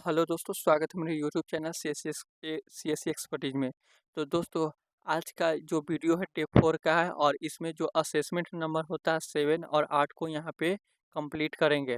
Hello दोस्तों, स्वागत है मेरे यूट्यूब चैनल सीएससी एक्सपर्टीज में। तो दोस्तों, आज का जो वीडियो है टेप 4 का है और इसमें जो असेसमेंट नंबर होता है 7 और 8 को यहाँ पे कंप्लीट करेंगे।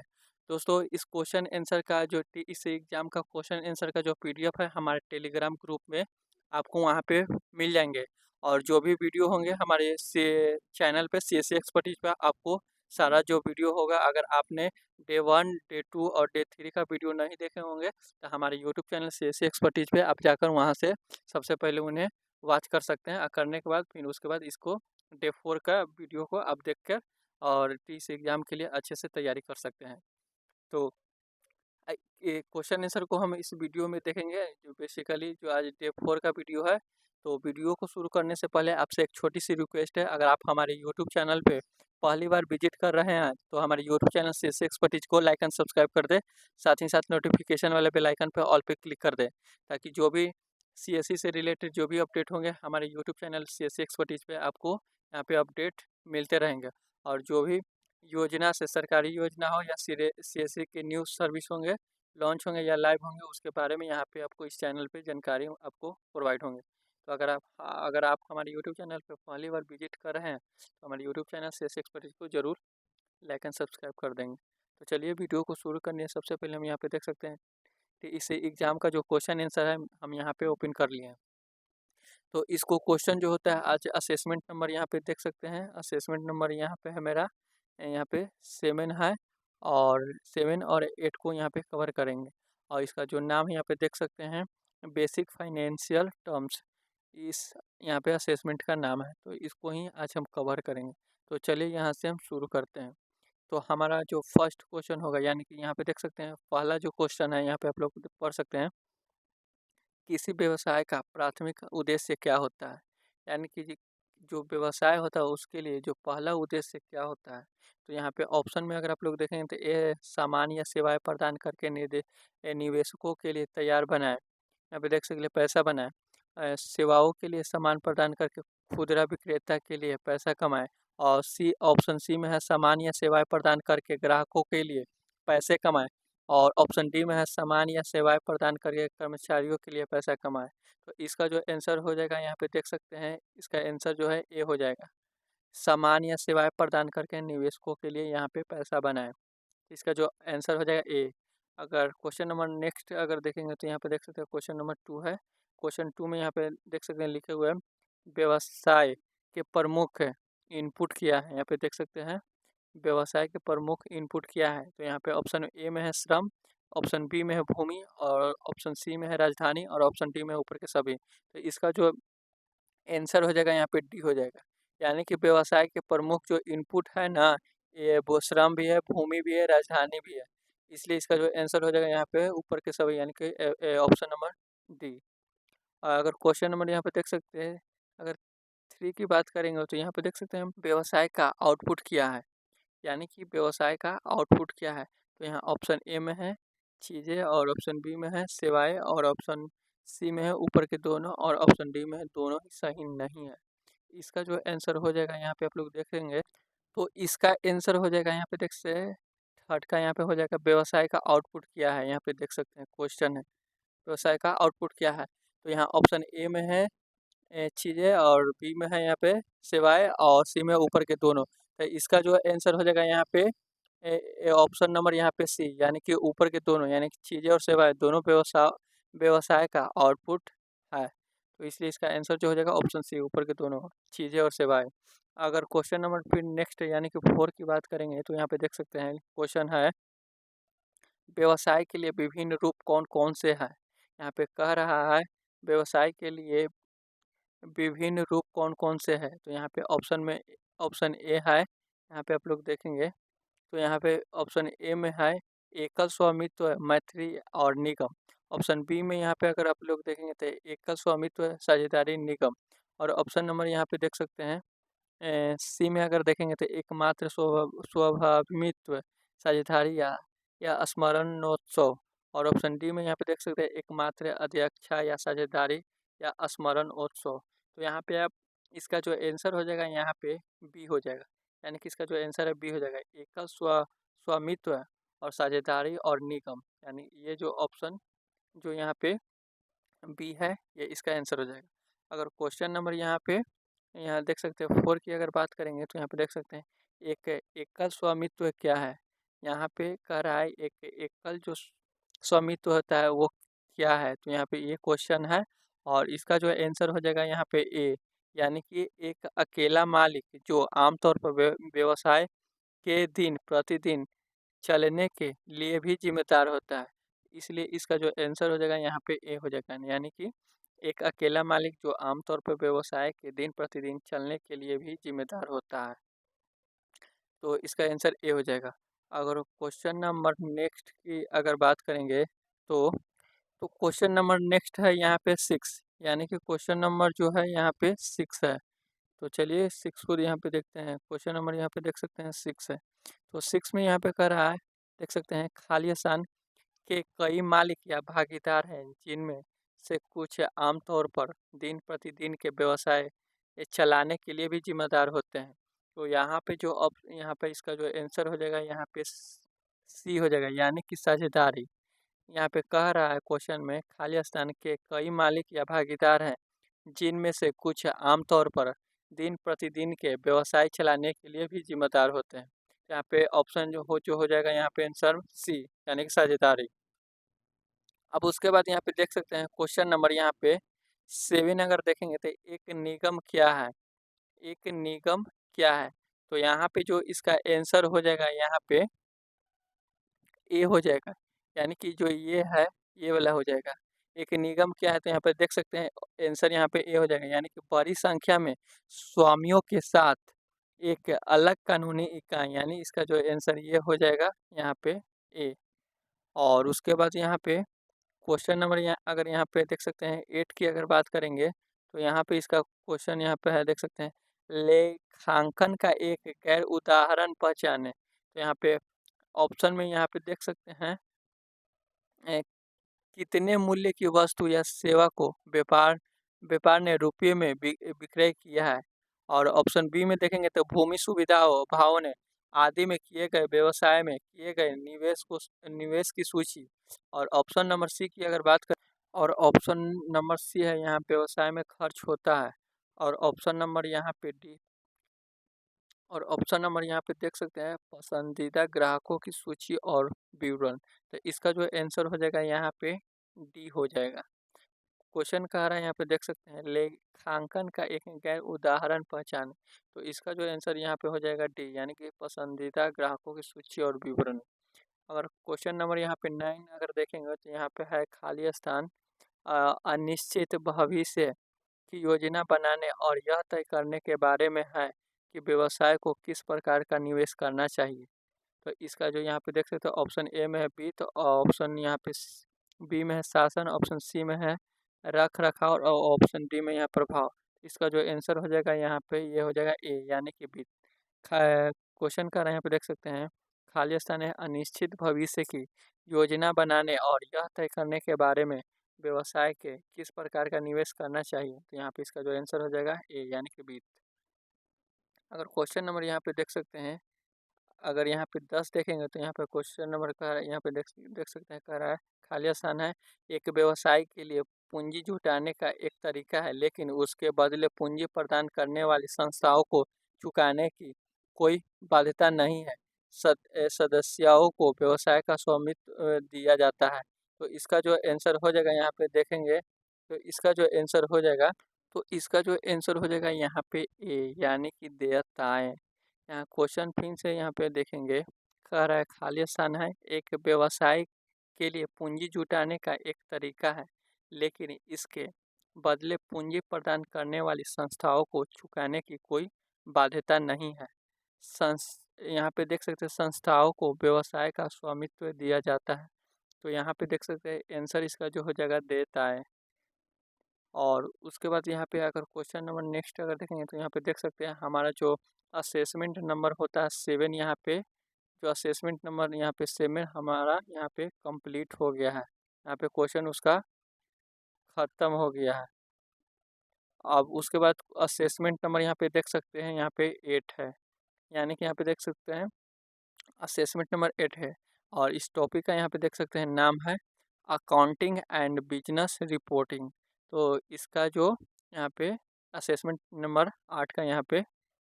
दोस्तों, इस क्वेश्चन आंसर का इस एग्ज़ाम का क्वेश्चन आंसर का जो पीडीएफ है हमारे टेलीग्राम ग्रुप में आपको वहाँ पे मिल जाएंगे। और जो भी वीडियो होंगे हमारे से चैनल पे सीएससी एक्सपर्टीज पे आपको सारा जो वीडियो होगा, अगर आपने डे 1, डे 2 और डे 3 का वीडियो नहीं देखे होंगे तो हमारे यूट्यूब चैनल सीएससी एक्सपर्टीज पे आप जाकर वहाँ से सबसे पहले उन्हें वॉच कर सकते हैं। और करने के बाद फिर उसके बाद इसको डे 4 का वीडियो को आप देख कर और इस एग्ज़ाम के लिए अच्छे से तैयारी कर सकते हैं। तो ये क्वेश्चन आंसर को हम इस वीडियो में देखेंगे, जो बेसिकली जो आज डे 4 का वीडियो है। तो वीडियो को शुरू करने से पहले आपसे एक छोटी सी रिक्वेस्ट है, अगर आप हमारे यूट्यूब चैनल पे पहली बार विजिट कर रहे हैं तो हमारे यूट्यूब चैनल सीएससी एक्सपर्टीज को लाइक एंड सब्सक्राइब कर दें। साथ ही साथ नोटिफिकेशन वाले बेल आइकन पे ऑल पे क्लिक कर दें, ताकि जो भी सीएससी से रिलेटेड जो भी अपडेट होंगे हमारे यूट्यूब चैनल सीएससी एक्सपर्टीज पे आपको यहाँ पे अपडेट मिलते रहेंगे। और जो भी योजना से सरकारी योजना हो या सीएससी के न्यूज़ सर्विस होंगे, लॉन्च होंगे या लाइव होंगे, उसके बारे में यहाँ पे आपको इस चैनल पे जानकारी आपको प्रोवाइड होंगे। तो अगर आप हमारे यूट्यूब चैनल पे पहली बार विजिट कर रहे हैं तो हमारे यूट्यूब चैनल सीएससी एक्सपर्टीज को ज़रूर लाइक एंड सब्सक्राइब कर देंगे। तो चलिए वीडियो को शुरू करने से सबसे पहले हम यहाँ पे देख सकते हैं कि इस एग्ज़ाम का जो क्वेश्चन आंसर है हम यहाँ पे ओपन कर लिए हैं। तो इसको क्वेश्चन जो होता है आज असेसमेंट नंबर यहाँ पे देख सकते हैं। असेसमेंट नंबर यहाँ पे है मेरा, यहाँ पे 7 है और 7 और 8 को यहाँ पे कवर करेंगे। और इसका जो नाम है यहाँ पे देख सकते हैं, बेसिक फाइनेंशियल टर्म्स, इस यहाँ पे असेसमेंट का नाम है। तो इसको ही आज हम कवर करेंगे। तो चलिए यहाँ से हम शुरू करते हैं। तो हमारा जो फर्स्ट क्वेश्चन होगा, यानी कि यहाँ पे देख सकते हैं पहला जो क्वेश्चन है यहाँ पे आप लोग पढ़ सकते हैं, किसी व्यवसाय का प्राथमिक उद्देश्य क्या होता है। यानी कि जो व्यवसाय होता है उसके लिए जो पहला उद्देश्य क्या होता है। तो यहाँ पे ऑप्शन में अगर आप लोग देखेंगे तो ए सामान या सेवाएं प्रदान करके निवेशकों के लिए तैयार बनाए, यहाँ पे देख सकते पैसा बनाए। सेवाओं के लिए सामान प्रदान करके खुदरा विक्रेता के लिए पैसा कमाए। और ऑप्शन सी में है सामान या सेवाएं प्रदान करके ग्राहकों के लिए पैसे कमाए। और ऑप्शन डी में है सामान या सेवाएं प्रदान करके कर्मचारियों के लिए पैसा कमाए। तो इसका जो आंसर हो जाएगा यहाँ पे देख सकते हैं, इसका आंसर जो है ए हो जाएगा, सामान या सेवाएं प्रदान करके निवेशकों के लिए यहाँ पे पैसा बनाए। इसका जो आंसर हो जाएगा ए। अगर क्वेश्चन नंबर नेक्स्ट अगर देखेंगे तो यहाँ पे देख सकते हैं क्वेश्चन नंबर 2 है। क्वेश्चन 2 में यहाँ पे देख सकते हैं लिखे हुए हैं व्यवसाय के प्रमुख इनपुट क्या है। यहाँ पे देख सकते हैं व्यवसाय के प्रमुख इनपुट क्या है। तो यहाँ पे ऑप्शन ए में है श्रम, ऑप्शन बी में है भूमि और ऑप्शन सी में है राजधानी और ऑप्शन डी में है ऊपर के सभी। तो इसका जो आंसर हो जाएगा यहाँ पे डी हो जाएगा। यानी कि व्यवसाय के प्रमुख जो इनपुट है ना, ये वो श्रम भी है, भूमि भी है, राजधानी भी है। इसलिए इसका जो आंसर हो जाएगा यहाँ पे ऊपर के सभी, यानी कि ऑप्शन नंबर डी। अगर क्वेश्चन नंबर यहाँ पे देख सकते हैं, अगर 3 की बात करेंगे तो यहाँ पे देख सकते हैं हम व्यवसाय का आउटपुट क्या है। यानी कि व्यवसाय का आउटपुट क्या है। तो यहाँ ऑप्शन ए में है चीज़ें और ऑप्शन बी में है सेवाएं और ऑप्शन सी में है ऊपर के दोनों और ऑप्शन डी में है दोनों ही सही नहीं है। इसका जो आंसर हो जाएगा यहाँ पे आप लोग देखेंगे तो इसका आंसर हो जाएगा यहाँ पे देख से थर्ड का यहाँ पे हो जाएगा व्यवसाय का आउटपुट क्या है। यहाँ पे देख सकते हैं क्वेश्चन है व्यवसाय का आउटपुट क्या है। तो यहाँ ऑप्शन ए में है चीज़ें और बी में है यहाँ पे सेवाएं और सी में ऊपर के दोनों। तो इसका जो आंसर हो जाएगा यहाँ पे ऑप्शन नंबर यहाँ पे सी, यानी कि ऊपर के दोनों, यानी कि चीज़ें और सेवाएं दोनों व्यवसाय व्यवसाय का आउटपुट है। तो इसलिए इसका आंसर जो हो जाएगा ऑप्शन सी, ऊपर के दोनों चीज़ें और सेवाएं। अगर क्वेश्चन नंबर फिर नेक्स्ट यानी कि 4 की बात करेंगे तो यहाँ पे देख सकते हैं क्वेश्चन है व्यवसाय के लिए विभिन्न रूप कौन कौन से हैं। यहाँ पे कह रहा है व्यवसाय के लिए विभिन्न रूप कौन कौन से हैं। तो यहाँ पे ऑप्शन ए है, यहाँ पे आप लोग देखेंगे तो यहाँ पे ऑप्शन ए में है एकल स्वामित्व, मैत्री और निगम। ऑप्शन बी में यहाँ पे अगर आप लोग देखेंगे तो एकल स्वामित्व, साझेदारी, निगम। और ऑप्शन नंबर यहाँ पे देख सकते हैं सी में अगर देखेंगे तो एकमात्र स्वामित्व, साझेदारी या स्मरणोत्सव। और ऑप्शन डी में यहाँ पे देख सकते हैं एकमात्र अध्यक्षा या साझेदारी या स्मरणोत्सव। तो यहाँ पे आप इसका जो आंसर हो जाएगा यहाँ पे बी हो जाएगा। यानी कि इसका जो आंसर है बी हो जाएगा, एकल स्वामित्व और साझेदारी और निगम। यानी ये जो ऑप्शन जो यहाँ पे बी है ये इसका आंसर हो जाएगा। अगर क्वेश्चन नंबर यहाँ देख सकते हैं 4 की अगर बात करेंगे तो यहाँ पे देख सकते हैं एक एकल स्वामित्व क्या है। यहाँ पे कह रहा है एक एकल जो स्वामित्व होता है वो क्या है, तो यहाँ पे ये क्वेश्चन है और इसका जो आंसर हो जाएगा यहाँ पे ए, यानी कि एक अकेला मालिक जो आमतौर पर व्यवसाय के दिन प्रतिदिन चलने के लिए भी जिम्मेदार होता है। इसलिए इसका जो आंसर हो जाएगा यहाँ पे ए हो जाएगा, यानी कि एक अकेला मालिक जो आमतौर पर व्यवसाय के दिन प्रतिदिन चलने के लिए भी जिम्मेदार होता है। तो इसका आंसर ए हो जाएगा। अगर क्वेश्चन नंबर नेक्स्ट की अगर बात करेंगे तो क्वेश्चन नंबर नेक्स्ट है यहाँ पे 6, यानी कि क्वेश्चन नंबर जो है यहाँ पे 6 है। तो चलिए 6 को यहाँ पे देखते हैं। क्वेश्चन नंबर यहाँ पे देख सकते हैं 6 है। तो 6 में यहाँ पे कह रहा है, देख सकते हैं खाली स्थान के कई मालिक या भागीदार हैं जिनमें से कुछ आमतौर पर दिन प्रतिदिन के व्यवसाय चलाने के लिए भी जिम्मेदार होते हैं। तो यहाँ पे जो अब यहाँ पे इसका जो आंसर हो जाएगा यहाँ पे सी हो जाएगा, यानी कि साझेदारी। यहाँ पे कह रहा है क्वेश्चन में खाली स्थान के कई मालिक या भागीदार हैं जिनमें से कुछ आमतौर पर दिन प्रतिदिन के व्यवसाय चलाने के लिए भी जिम्मेदार होते हैं। यहाँ पे ऑप्शन जो हो जाएगा यहाँ पे आंसर सी, यानी कि साझेदारी। अब उसके बाद यहाँ पे देख सकते हैं क्वेश्चन नंबर यहाँ पे 7 अगर देखेंगे तो एक निगम क्या है, एक निगम क्या है। तो यहाँ पे जो इसका आंसर हो जाएगा यहाँ पे ए हो जाएगा, यानी कि जो ये है ये वाला हो जाएगा। एक निगम क्या है, तो यहाँ पे देख सकते हैं आंसर यहाँ पे ए हो जाएगा, यानी कि बड़ी संख्या में स्वामियों के साथ एक अलग कानूनी इकाई, यानी इसका जो आंसर ये हो जाएगा यहाँ पे ए। और उसके बाद यहाँ पे क्वेश्चन नंबर अगर यहाँ पे देख सकते हैं 8 की अगर बात करेंगे तो यहाँ पे इसका क्वेश्चन यहाँ पे है, देख सकते हैं लेखांकन का एक गैर उदाहरण पहचाने। तो यहाँ पे ऑप्शन में यहाँ पे देख सकते हैं ए, कितने मूल्य की वस्तु या सेवा को व्यापार व्यापार ने रुपये में विक्रय किया है। और ऑप्शन बी में देखेंगे तो भूमि सुविधाओं भावों ने आदि में किए गए व्यवसाय में किए गए निवेश की सूची। और ऑप्शन नंबर सी की अगर बात करें, और ऑप्शन नंबर सी है यहाँ व्यवसाय में खर्च होता है। और ऑप्शन नंबर यहाँ पे डी, और ऑप्शन नंबर यहाँ पे देख सकते हैं पसंदीदा ग्राहकों की सूची और विवरण। तो इसका जो आंसर हो जाएगा यहाँ पे डी हो जाएगा। क्वेश्चन कह रहा है यहाँ पे देख सकते हैं लेखांकन का एक गैर उदाहरण पहचान। तो इसका जो आंसर यहाँ पे हो जाएगा डी, यानी कि पसंदीदा ग्राहकों की सूची और विवरण। अगर क्वेश्चन नंबर यहाँ पे 9 अगर देखेंगे तो यहाँ पे है खाली स्थान अनिश्चित भविष्य की योजना बनाने और यह तय करने के बारे में है कि व्यवसाय को किस प्रकार का निवेश करना चाहिए। तो इसका जो यहाँ पे देख सकते हो ऑप्शन ए में है वित्त, और ऑप्शन यहाँ पे बी में है शासन, ऑप्शन सी में है रख रखाव, और ऑप्शन डी में यहाँ प्रभाव। इसका जो आंसर हो जाएगा यहाँ पे ये हो जाएगा ए, यानी कि वित्त। क्वेश्चन का यहाँ पे देख सकते हैं खाली स्थान है अनिश्चित भविष्य की योजना बनाने और यह तय करने के बारे में व्यवसाय के किस प्रकार का निवेश करना चाहिए। तो यहाँ पे इसका जो आंसर हो जाएगा ए, यानी कि वित्त। अगर क्वेश्चन नंबर यहाँ पे देख सकते हैं, अगर यहाँ पे 10 देखेंगे तो यहाँ पे क्वेश्चन नंबर कह रहा है, यहाँ पे देख सकते हैं कह रहा है खाली स्थान है एक व्यवसाय के लिए पूंजी जुटाने का एक तरीका है, लेकिन उसके बदले पूंजी प्रदान करने वाली संस्थाओं को चुकाने की कोई बाध्यता नहीं है। सदस्यों को व्यवसाय का स्वामित्व दिया जाता है। तो इसका जो आंसर हो जाएगा यहाँ पे देखेंगे तो इसका जो आंसर हो जाएगा, तो इसका जो आंसर हो जाएगा यहाँ पे ए, यानी कि देयताएं। यहाँ क्वेश्चन फिर से यहाँ पे देखेंगे कह रहा है खाली स्थान है एक व्यवसाय के लिए पूंजी जुटाने का एक तरीका है, लेकिन इसके बदले पूंजी प्रदान करने वाली संस्थाओं को चुकाने की कोई बाध्यता नहीं है। यहाँ पे देख सकते हैं संस्थाओं को व्यवसाय का स्वामित्व दिया जाता है। तो यहाँ पे देख सकते हैं आंसर इसका जो हो जाएगा देता है। और उसके बाद यहाँ पे अगर क्वेश्चन नंबर नेक्स्ट अगर देखेंगे तो यहाँ पे देख सकते हैं हमारा जो असेसमेंट नंबर होता है 7, यहाँ पे जो असेसमेंट नंबर यहाँ पे 7 हमारा यहाँ पे कंप्लीट हो गया है। यहाँ पे क्वेश्चन उसका ख़त्म हो गया है। अब उसके बाद असेसमेंट नंबर यहाँ पे देख सकते हैं यहाँ पे 8 है, यानी कि यहाँ पे देख सकते हैं असेसमेंट नंबर 8 है। और इस टॉपिक का यहाँ पे देख सकते हैं नाम है अकाउंटिंग एंड बिजनेस रिपोर्टिंग। तो इसका जो यहाँ पे असेसमेंट नंबर 8 का यहाँ पे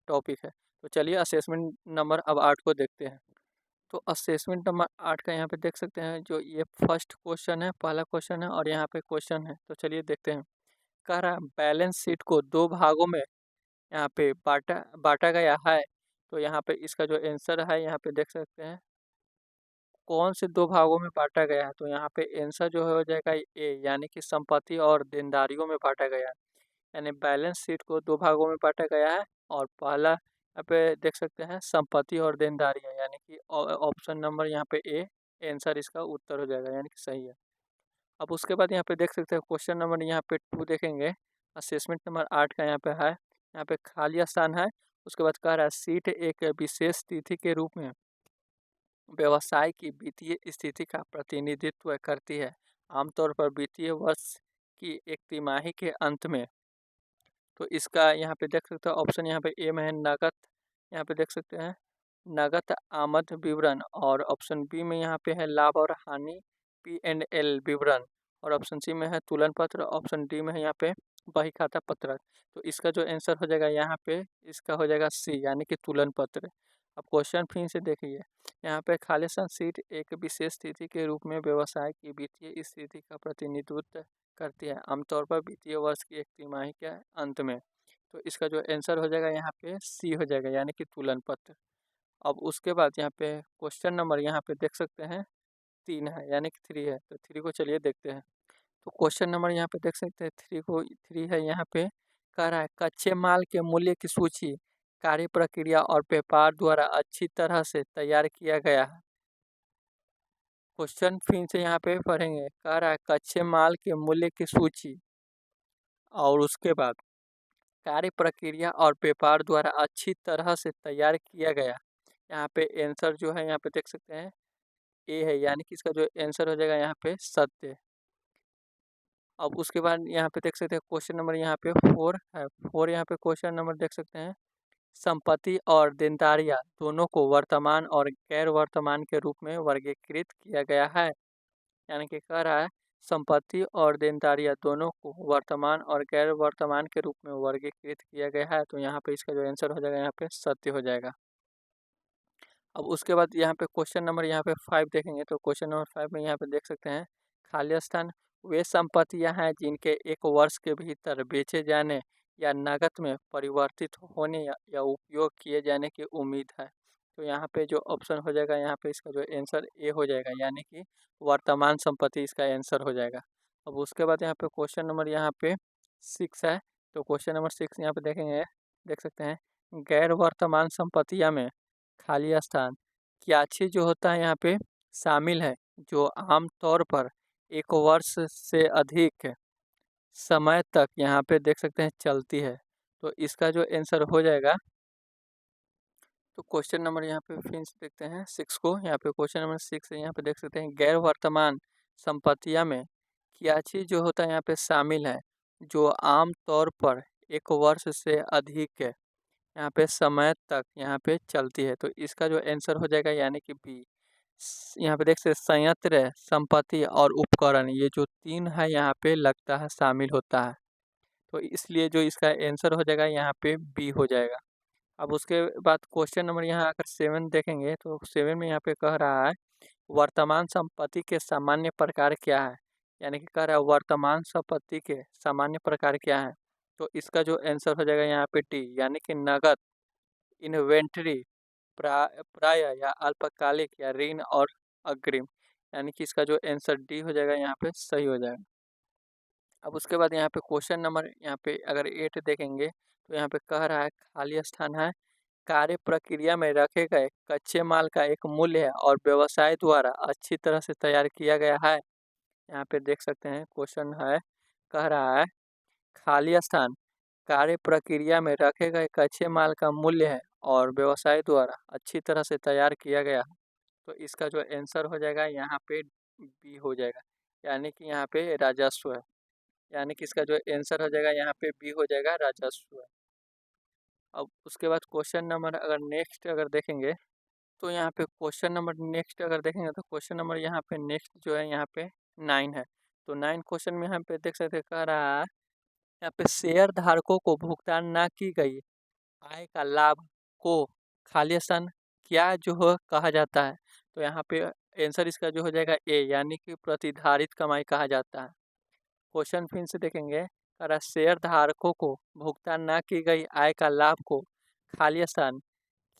टॉपिक है। तो चलिए असेसमेंट नंबर अब 8 को देखते हैं। तो असेसमेंट नंबर 8 का यहाँ पे देख सकते हैं, जो ये फर्स्ट क्वेश्चन है, पहला क्वेश्चन है और यहाँ पे क्वेश्चन है। तो चलिए देखते हैं। कह रहा है बैलेंस शीट को 2 भागों में यहाँ पे बाँटा बाँटा गया है। तो यहाँ पे इसका जो आंसर है यहाँ पे देख सकते हैं, कौन से 2 भागों में बाँटा गया है। तो यहाँ पे आंसर जो है हो जाएगा ए, यानी कि संपत्ति और देनदारियों में बाँटा गया है। यानी बैलेंस शीट को 2 भागों में बाँटा गया है और पहला यहाँ पे देख सकते हैं संपत्ति और देनदारियाँ, यानी कि ऑप्शन नंबर यहाँ पे ए आंसर इसका उत्तर हो जाएगा, यानी कि सही है। अब उसके बाद यहाँ पे देख सकते हैं क्वेश्चन नंबर यहाँ पे 2 देखेंगे, असेसमेंट नंबर 8 का यहाँ पे है। यहाँ पे खाली स्थान है। उसके बाद कह रहा है सीट एक विशेष तिथि के रूप में व्यवसाय की वित्तीय स्थिति का प्रतिनिधित्व करती है, आमतौर पर वित्तीय वर्ष की एक तिमाही के अंत में। तो इसका यहाँ पे देख सकते हो ऑप्शन यहाँ पे ए में है नगद, यहाँ पे देख सकते हैं नगद आमद विवरण, और ऑप्शन बी में यहाँ पे है लाभ और हानि P&L विवरण, और ऑप्शन सी में है तुलन पत्र, ऑप्शन डी में है यहाँ पे बही खाता पत्रक। तो इसका जो आंसर हो जाएगा यहाँ पे इसका हो जाएगा सी, यानी कि तुलन पत्र। अब क्वेश्चन फिर से देखिए, यहाँ पे खालिस्तान सीट एक विशेष स्थिति के रूप में व्यवसाय की वित्तीय स्थिति का प्रतिनिधित्व करती है, आमतौर पर वित्तीय वर्ष की एक तिमाही के अंत में। तो इसका जो आंसर हो जाएगा यहाँ पे सी हो जाएगा, यानी कि तुलन पत्र। अब उसके बाद यहाँ पे क्वेश्चन नंबर यहाँ पे देख सकते हैं 3 है, यानी कि 3 है। तो 3 को चलिए देखते हैं। तो क्वेश्चन नंबर यहाँ पे देख सकते हैं 3 है। यहाँ पे कह रहा है कच्चे माल के मूल्य की सूची कार्य प्रक्रिया और व्यापार द्वारा अच्छी तरह से तैयार किया गया है। क्वेश्चन फिर से यहाँ पे पढ़ेंगे, कह रहा है कच्चे माल के मूल्य की सूची और उसके बाद कार्य प्रक्रिया और व्यापार द्वारा अच्छी तरह से तैयार किया गया। यहाँ पे आंसर जो है यहाँ पे देख सकते हैं ए है, यानी कि इसका जो आंसर हो जाएगा यहाँ पे सत्य। अब उसके बाद यहाँ पे देख सकते हैं क्वेश्चन नंबर यहाँ पे 4 है। 4 यहाँ पे क्वेश्चन नंबर देख सकते हैं, संपत्ति और देनदारियाँ दोनों को वर्तमान और गैर वर्तमान के रूप में वर्गीकृत किया गया है। यानी कि कह रहा है संपत्ति और देनदारियाँ दोनों को वर्तमान और गैर वर्तमान के रूप में वर्गीकृत किया गया है। तो यहाँ पे इसका जो आंसर हो जाएगा यहाँ पे सत्य हो जाएगा। अब उसके बाद यहाँ पे क्वेश्चन नंबर यहाँ पे 5 देखेंगे। तो क्वेश्चन नंबर 5 में यहाँ पे देख सकते हैं खाली स्थान वे संपत्तियाँ हैं जिनके 1 वर्ष के भीतर बेचे जाने या नकद में परिवर्तित होने या उपयोग किए जाने की उम्मीद है। तो यहाँ पे जो ऑप्शन हो जाएगा यहाँ पे इसका जो आंसर ए हो जाएगा, यानी कि वर्तमान संपत्ति इसका आंसर हो जाएगा। अब उसके बाद यहाँ पे क्वेश्चन नंबर यहाँ पे 6 है। तो क्वेश्चन नंबर 6 यहाँ पे देखेंगे, देख सकते हैं गैर वर्तमान संपत्तियाँ में खाली स्थान क्या चीज़ जो होता है यहाँ पे शामिल है, जो आम तौर पर 1 वर्ष से अधिक समय तक यहाँ पे देख सकते हैं चलती है। तो इसका जो आंसर हो जाएगा, तो क्वेश्चन नंबर यहाँ पे फिर से देखते हैं 6 को। यहाँ पे क्वेश्चन नंबर 6 है, यहाँ पे देख सकते हैं गैर वर्तमान संपत्तियाँ में क्या चीज़ जो होता है यहाँ पे शामिल है, जो आम तौर पर 1 वर्ष से अधिक यहाँ पे समय तक यहाँ पे चलती है। तो इसका जो आंसर हो जाएगा यानी कि बी। यहाँ पे देख सकते संयंत्र, संपत्ति और उपकरण, ये जो 3 है यहाँ पे लगता है शामिल होता है। तो इसलिए जो इसका आंसर हो जाएगा यहाँ पे बी हो जाएगा। अब उसके बाद क्वेश्चन नंबर यहाँ अगर 7 देखेंगे, तो 7 में यहाँ पे कह रहा है वर्तमान संपत्ति के सामान्य प्रकार क्या है, यानी कि कह रहा है वर्तमान संपत्ति के सामान्य प्रकार क्या है। तो इसका जो आंसर हो जाएगा यहाँ पे डी, यानी कि नगद, इन्वेंट्री, प्राय या अल्पकालिक या ऋण और अग्रिम, यानी कि इसका जो आंसर डी हो जाएगा यहाँ पे सही हो जाएगा। अब उसके बाद यहाँ पे क्वेश्चन नंबर यहाँ पे अगर 8 देखेंगे, तो यहाँ पे कह रहा है खाली स्थान है कार्य प्रक्रिया में रखे गए कच्चे माल का एक मूल्य है और व्यवसाय द्वारा अच्छी तरह से तैयार किया गया है। यहाँ पे देख सकते हैं क्वेश्चन है, कह रहा है खाली स्थान कार्य प्रक्रिया में रखे गए कच्चे माल का मूल्य है और व्यवसाय द्वारा अच्छी तरह से तैयार किया गया है। तो इसका जो आंसर हो जाएगा यहाँ पे बी हो जाएगा, यानी कि यहाँ पे राजस्व है, यानी कि इसका जो आंसर हो जाएगा यहाँ पे बी हो जाएगा राजस्व। अब उसके बाद क्वेश्चन नंबर अगर नेक्स्ट अगर देखेंगे, तो यहाँ पे क्वेश्चन नंबर नेक्स्ट अगर देखेंगे, तो क्वेश्चन नंबर यहाँ पे नेक्स्ट जो है यहाँ पे 9 है। तो 9 क्वेश्चन में यहाँ पे देख सकते हैं कह रहा है, यहाँ पे शेयर धारकों को भुगतान ना की गई आय का लाभ को खाली स्थान क्या जो है कहा जाता है? तो यहाँ पे आंसर इसका जो हो जाएगा ए, यानी कि प्रतिधारित कमाई कहा जाता है। क्वेश्चन फिर से देखेंगे, कह रहा शेयर धारकों को भुगतान ना की गई आय का लाभ को खाली स्थान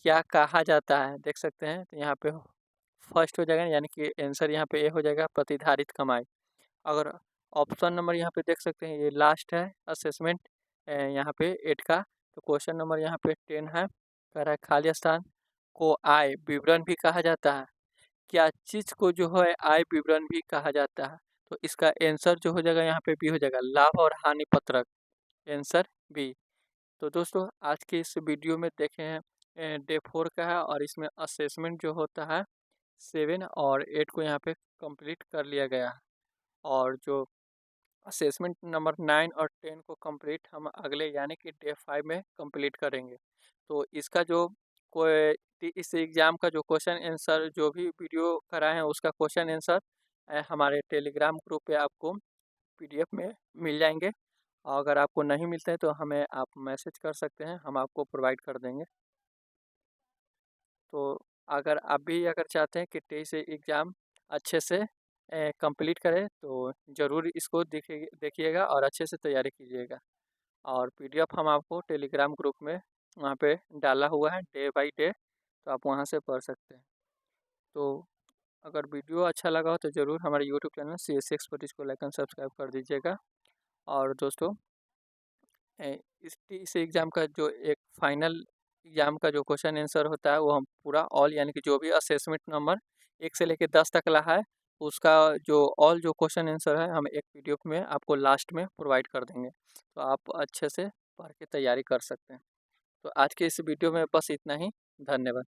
क्या कहा जाता है? देख सकते हैं तो यहाँ पे फर्स्ट हो जाएगा, यानी कि आंसर यहाँ पे ए हो जाएगा प्रतिधारित कमाई। अगर ऑप्शन नंबर यहाँ पे देख सकते हैं ये लास्ट है असेसमेंट यहाँ पे 8 का। तो क्वेश्चन नंबर यहाँ पे 10 है, कह रहा है खाली स्थान को आय विवरण भी कहा जाता है। क्या चीज़ को जो है आय विवरण भी कहा जाता है? तो इसका आंसर जो हो जाएगा यहाँ पे बी हो जाएगा, लाभ और हानि पत्रक, आंसर बी। तो दोस्तों आज के इस वीडियो में देखे हैं डे 4 का है और इसमें असेसमेंट जो होता है 7 और 8 को यहाँ पे कंप्लीट कर लिया गया है। और जो असेसमेंट नंबर 9 और 10 को कंप्लीट हम अगले यानी कि डे 5 में कंप्लीट करेंगे। तो इसका जो कोई इस एग्ज़ाम का जो क्वेश्चन आंसर जो भी वीडियो कराए हैं उसका क्वेश्चन आंसर हमारे टेलीग्राम ग्रुप पे आपको पीडीएफ में मिल जाएंगे। और अगर आपको नहीं मिलते हैं तो हमें आप मैसेज कर सकते हैं, हम आपको प्रोवाइड कर देंगे। तो अगर आप भी अगर चाहते हैं कि 23 एग्ज़ाम अच्छे से कंप्लीट करें तो ज़रूर इसको देखिएगा और अच्छे से तैयारी कीजिएगा। और पीडीएफ हम आपको टेलीग्राम ग्रुप में वहाँ पे डाला हुआ है डे बाय डे, तो आप वहाँ से पढ़ सकते हैं। तो अगर वीडियो अच्छा लगा हो तो ज़रूर हमारे यूट्यूब चैनल CSC एक्सपर्टीज को लाइक एंड सब्सक्राइब कर दीजिएगा। और दोस्तों इस एग्ज़ाम का जो एक फाइनल एग्ज़ाम का जो क्वेश्चन आंसर होता है वो हम पूरा ऑल यानी कि जो भी असेसमेंट नंबर 1 से लेके 10 तक रहा है उसका जो ऑल जो क्वेश्चन आंसर है हम एक पीडीएफ में आपको लास्ट में प्रोवाइड कर देंगे, तो आप अच्छे से पढ़ के तैयारी कर सकते हैं। तो आज के इस वीडियो में बस इतना ही। धन्यवाद।